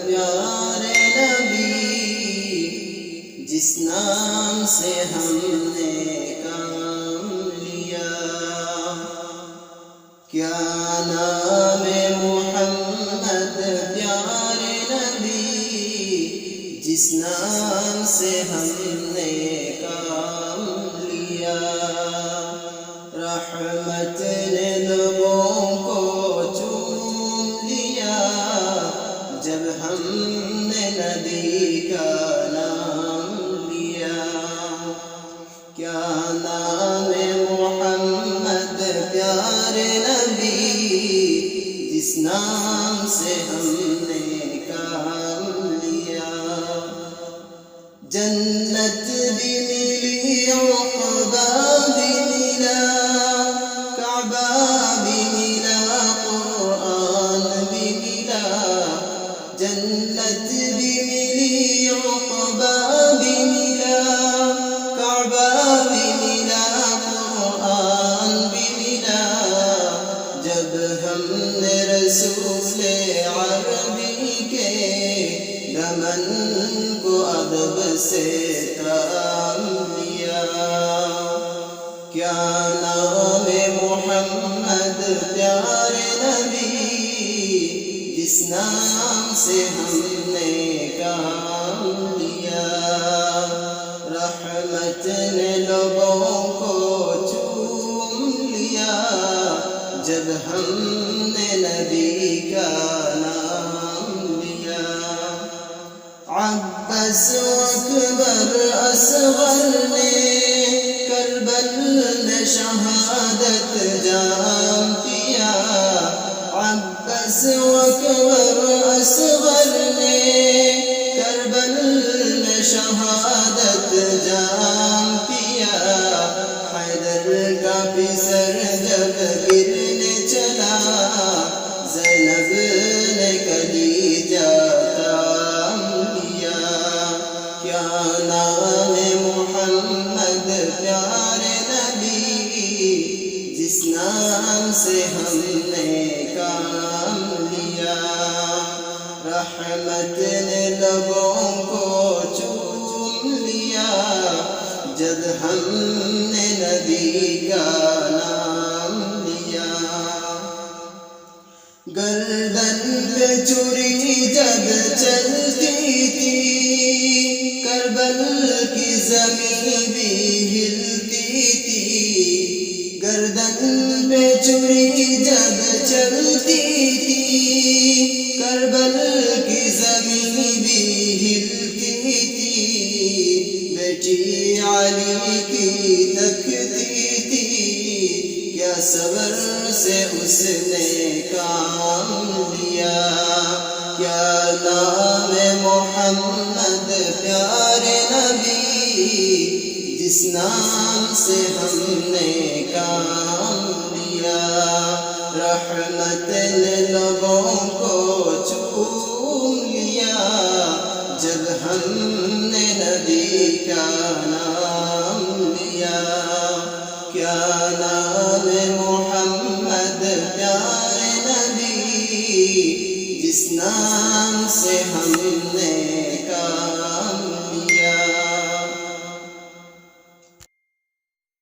پیارے نبی، جس نام سے ہم نے کام لیا. کیا نام محمد پیارے نبی، جس نام سے ہم نے کام لیا. رحمت نے لوگوں کو چوم لیا جب ہم نے نبی کا نام لیا. کیا نام محمد پیارے نبی، جس نام سے ہم نے کام لیا. جنت بھی ملی، عقبہ بھی ملا، کعبہ بھی ملا، قرآن بھی ملا. جنت بھی ملی، عقبہ بھی ملا، کعبہ بھی ملا، قرآن بھی ملا. جب ہم نے رسول عربی کے دمن کو ادب سے تام لیا. کیا نام محمد پیارے نبی، جس نام سے ہم نے کام لیا. رحمت نے لوگوں کو چوم لیا جب ہم نے نبی کا نام لیا. عباس و اکبر اصغر نے کربل میں شہادت جام کیا. عباس و اکبر اصغر نے کربل میں شہادت جام کیا. حیدر کا پسر جب گرنے چلا، زینب نے کلیجہ تام لیا. کیا نام محمد پیارے نبی، جس نام سے ہم نے کام لیا. رحمت نے لوگوں کو چوم لیا جب ہم نے نبی کا نام لیا. گردن پہ چوری جب چلتی تھی، کربل کی زمین بھی ہلتی تھی. گردن پہ چوری جب چلتی تھی، کربل کی زمین بھی ہلتی تھی. بیٹی علی کی تکتی تھی، کیا صبر سے اس نے کام لیا. کیا نام محمد پیارے نبی، جس نام سے ہم نے کام لیا. رحمت نے لوگوں کو چوم لیا جب ہم نے نبی کا نام لیا. کیا نام محمد پیارے نبی، جس نام سے ہم نے